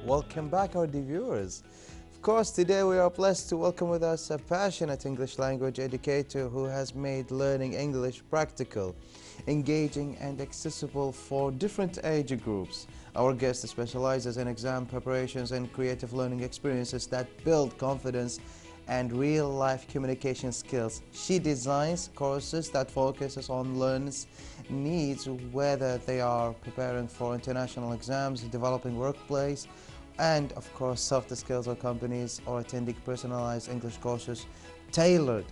Welcome back, our dear viewers. Of course, today we are blessed to welcome with us a passionate English language educator who has made learning English practical, engaging and accessible for different age groups. Our guest specializes in exam preparations and creative learning experiences that build confidence and real-life communication skills. She designs courses that focuses on learners' needs, whether they are preparing for international exams, developing workplace, and of course soft skills or companies, or attending personalized English courses tailored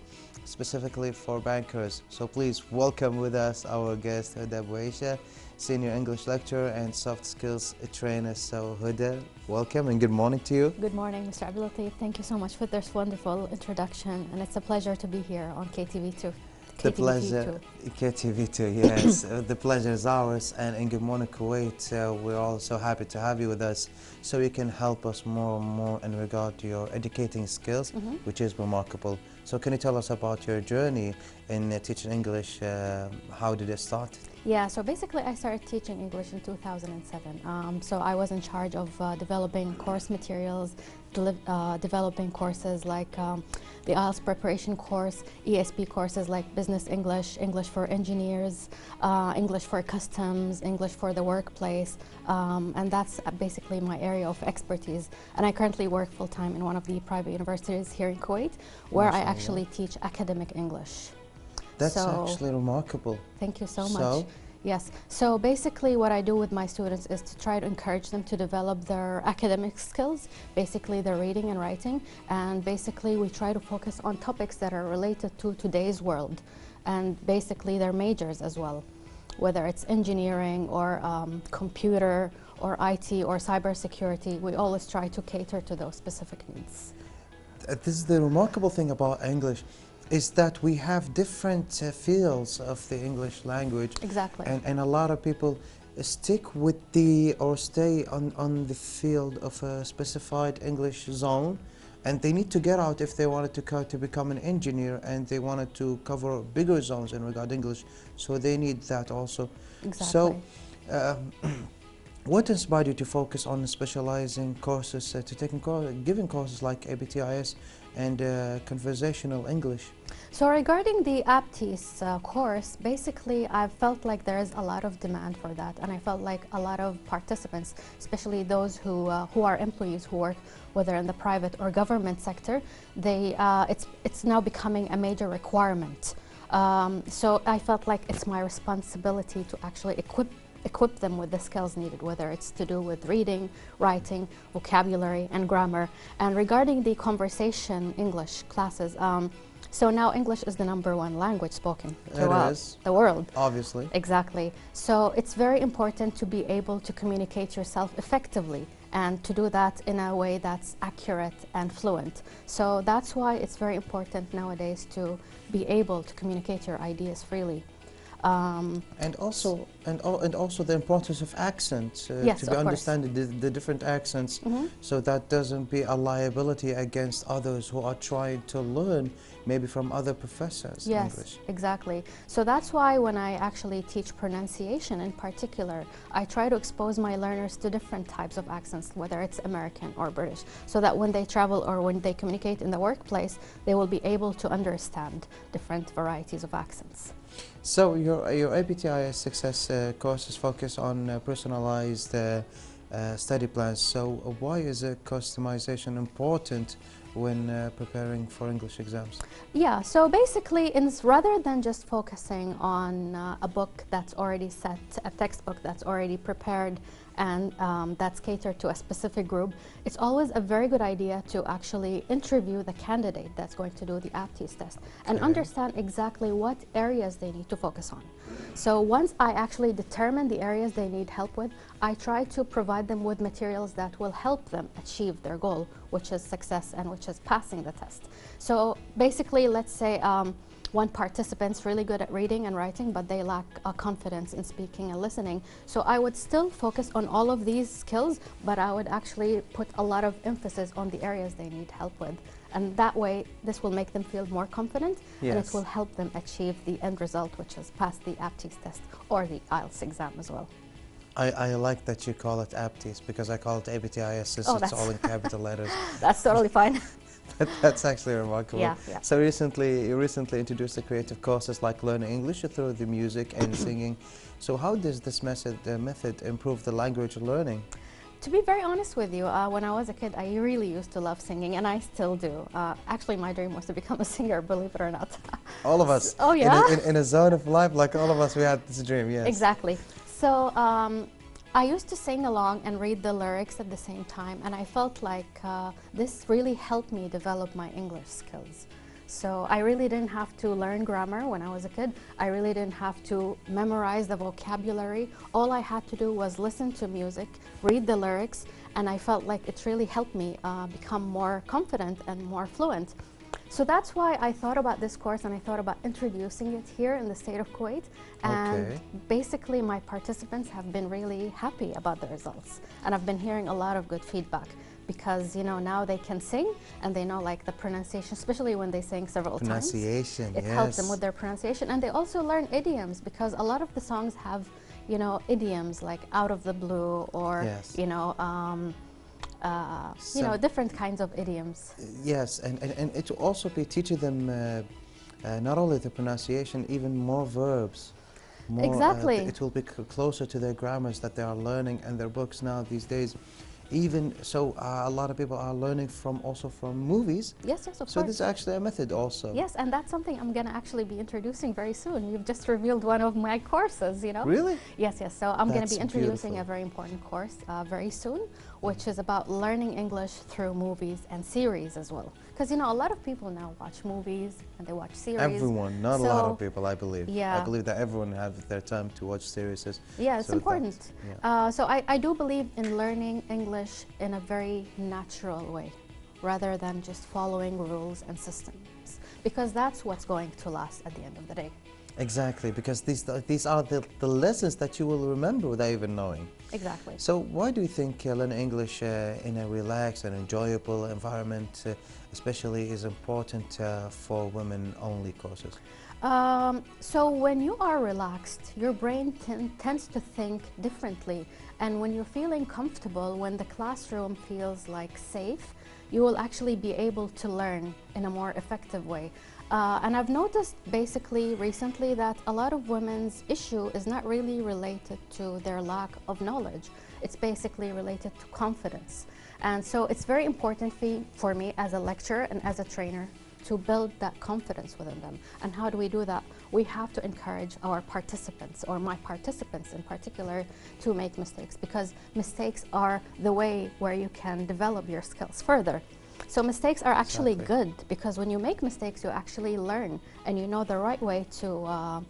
specifically for bankers. So please welcome with us our guest Huda Abuaisha, Senior English Lecturer and Soft Skills Trainer. So Huda, welcome and good morning to you. Good morning, Mr. Abdulatif. Thank you so much for this wonderful introduction, and it's a pleasure to be here on KTV2. The pleasure, KTV2, yes. The pleasure is ours, and in Good Morning Kuwait, we're all so happy to have you with us, so you can help us more and more in regard to your educating skills, which is remarkable. So can you tell us about your journey in teaching English? How did it start? Yeah, so basically I started teaching English in 2007. So I was in charge of developing course materials, developing courses like the IELTS preparation course, ESP courses like Business English, English for Engineers, English for Customs, English for the Workplace, and that's basically my area of expertise. And I currently work full-time in one of the private universities here in Kuwait, where I actually teach academic English. That's actually remarkable. Thank you so much. Yes, so basically what I do with my students is to try to encourage them to develop their academic skills, basically their reading and writing, and basically we try to focus on topics that are related to today's world, and basically their majors as well, whether it's engineering or computer or IT or cybersecurity. We always try to cater to those specific needs. This is the remarkable thing about English, is that we have different fields of the English language. Exactly. And a lot of people stick with or stay on the field of a specified English zone, and they need to get out if they wanted to become an engineer, and they wanted to cover bigger zones in regard to English, so they need that also. Exactly. So what inspired you to focus on specializing courses, giving courses like ABTIS and conversational English? So regarding the ABTIS course, basically I felt like there is a lot of demand for that, and I felt like a lot of participants, especially those who are employees who work whether in the private or government sector, it's now becoming a major requirement. So I felt like it's my responsibility to actually equip them with the skills needed, whether it's to do with reading, writing, vocabulary, and grammar. And regarding the conversation English classes, so now English is the #1 language spoken throughout the world. Obviously. Exactly. So it's very important to be able to communicate yourself effectively, and to do that in a way that's accurate and fluent. So that's why it's very important nowadays to be able to communicate your ideas freely. And also the importance of accents, yes, to be understanding the different accents, so that doesn't be a liability against others who are trying to learn maybe from other professors. Yes, English. Exactly. So that's why when I actually teach pronunciation in particular, I try to expose my learners to different types of accents, whether it's American or British, so that when they travel or when they communicate in the workplace, they will be able to understand different varieties of accents. So your ABTIS success courses focus on personalized study plans. So why is customization important when preparing for English exams? Yeah, so basically rather than just focusing on a book that's already set, a textbook that's already prepared and that's catered to a specific group, it's always a very good idea to actually interview the candidate that's going to do the ABTIS test and understand exactly what areas they need to focus on. So once I actually determine the areas they need help with, I try to provide them with materials that will help them achieve their goal, which is success and which is passing the test. So basically, let's say one participant's really good at reading and writing, but they lack confidence in speaking and listening. So I would still focus on all of these skills, but I would actually put a lot of emphasis on the areas they need help with. And that way, this will make them feel more confident, and it will help them achieve the end result, which is pass the ABTIS test or the IELTS exam as well. I like that you call it ABTIS because I call it ABTIS since Oh, it's all in capital letters. That's totally fine. That's actually remarkable. Yeah, yeah. So you recently introduced the creative courses like learning English through the music and singing. So how does this method improve the language learning? To be very honest with you, when I was a kid, I really used to love singing, and I still do. Actually, my dream was to become a singer, believe it or not. All of us. Oh, yeah? In a zone of life, like all of us, we had this dream, yes. Exactly. So I used to sing along and read the lyrics at the same time, and I felt like this really helped me develop my English skills. So I really didn't have to learn grammar when I was a kid. I really didn't have to memorize the vocabulary. All I had to do was listen to music, read the lyrics, and I felt like it really helped me become more confident and more fluent. So that's why I thought about this course, and I thought about introducing it here in the state of Kuwait. And basically my participants have been really happy about the results. And I've been hearing a lot of good feedback because, you know, now they can sing and they know like the pronunciation, especially when they sing several times. Pronunciation, It helps them with their pronunciation. And they also learn idioms because a lot of the songs have, you know, idioms like out of the blue or, you know, different kinds of idioms. Yes, and it will also be teaching them not only the pronunciation, even more verbs. More, exactly. It will be closer to their grammars that they are learning in their books now these days. Even so, a lot of people are learning also from movies. Yes, yes, of course. So this is actually a method also. Yes, and that's something I'm going to actually be introducing very soon. You've just revealed one of my courses, you know. Really? Yes, yes. So I'm going to be introducing a very important course very soon, which is about learning English through movies and series as well. Because, you know, a lot of people now watch movies and they watch series. Everyone, not a lot of people, I believe. Yeah. I believe that everyone has their time to watch series. Yeah, it's important. Yeah. So I do believe in learning English in a very natural way, rather than just following rules and systems, because that's what's going to last at the end of the day. Exactly, because these are the lessons that you will remember without even knowing. Exactly. So why do you think learning English in a relaxed and enjoyable environment especially is important for women-only courses? So when you are relaxed, your brain tends to think differently, and when you're feeling comfortable, when the classroom feels like safe, you will actually be able to learn in a more effective way. And I've noticed basically recently that a lot of women's issue is not really related to their lack of knowledge. It's basically related to confidence. And so it's very important for me as a lecturer and as a trainer to build that confidence within them. And how do we do that? We have to encourage our participants, or my participants in particular, to make mistakes, because mistakes are the way where you can develop your skills further. So mistakes are actually good, because when you make mistakes, you actually learn and you know the right way to,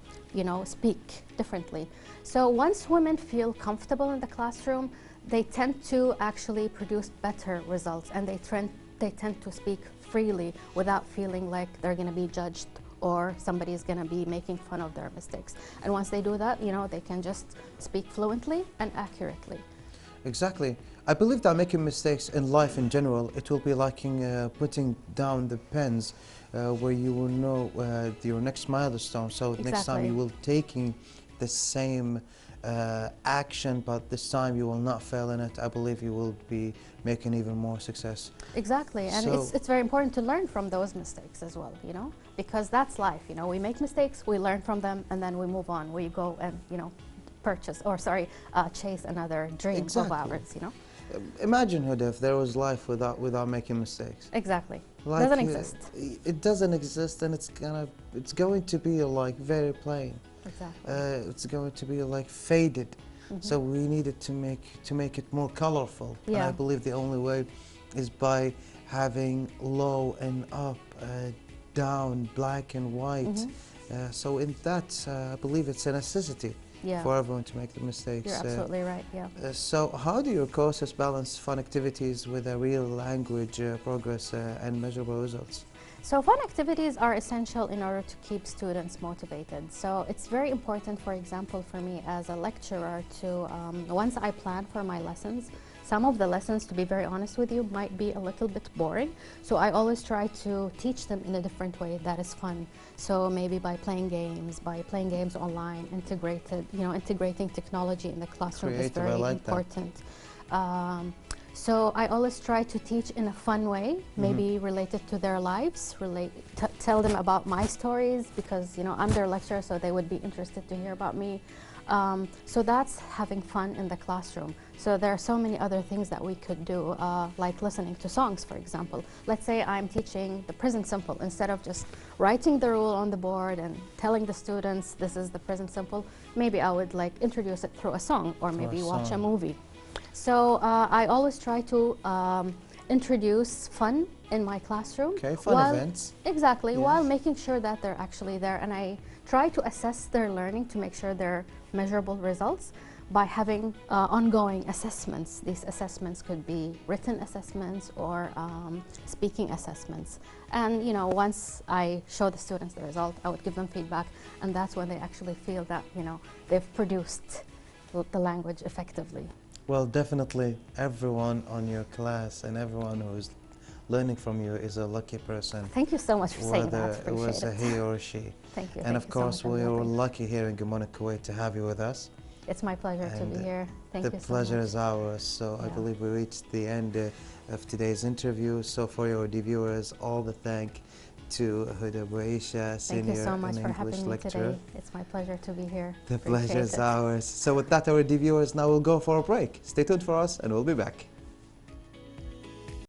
speak differently. So once women feel comfortable in the classroom, they tend to actually produce better results, and they tend to speak freely without feeling like they're going to be judged or somebody's going to be making fun of their mistakes. And once they do that, they can just speak fluently and accurately. Exactly. I believe that making mistakes in life in general, it will be like putting down the pens where you will know your next milestone. So next time you will taking the same action, but this time you will not fail in it. I believe you will be making even more success. Exactly, and it's very important to learn from those mistakes as well, because that's life. We make mistakes, we learn from them, and then we move on. We go and chase another dream of ours. Imagine, Huda, if there was life without making mistakes. Exactly. Like, doesn't exist. It doesn't exist, and it's going to be like very plain. Exactly. It's going to be like faded. Mm-hmm. So we needed to make it more colorful. Yeah. And I believe the only way is by having low and up, down, black and white. Mm-hmm. So in that, I believe it's a necessity for everyone to make the mistakes. You're absolutely right, yeah. So how do your courses balance fun activities with a real language progress and measurable results? So fun activities are essential in order to keep students motivated. So it's very important, for example, for me as a lecturer to, once I plan for my lessons, some of the lessons, to be very honest with you, might be a little bit boring. So I always try to teach them in a different way that is fun. So maybe by playing games online, integrating technology in the classroom is very important. So I always try to teach in a fun way, maybe related to their lives, tell them about my stories, because I'm their lecturer, so they would be interested to hear about me. So that's having fun in the classroom. So there are so many other things that we could do, like listening to songs, for example. Let's say I'm teaching the present simple. Instead of just writing the rule on the board and telling the students this is the present simple, maybe I would like introduce it through a song, or maybe watch a movie. So I always try to introduce fun in my classroom. Okay, fun events. Exactly, while making sure that they're actually there. And I try to assess their learning to make sure they're measurable results by having ongoing assessments. These assessments could be written assessments or speaking assessments. And once I show the students the result, I would give them feedback, and that's when they actually feel that they've produced the language effectively. Well, definitely everyone on your class and everyone who's learning from you is a lucky person. Thank you so much for saying that. Whether it was a he or she. Thank you. And of course, we are lucky here in Mudonah, Kuwait to have you with us. It's my pleasure to be here. Thank you so much. The pleasure is ours. So I believe we reached the end of today's interview. So for your viewers, all the thank to Huda Abuaisha, Senior and English Lecturer. Today. It's my pleasure to be here. The pleasure is ours. So with that, our viewers, now we'll go for a break. Stay tuned for us and we'll be back.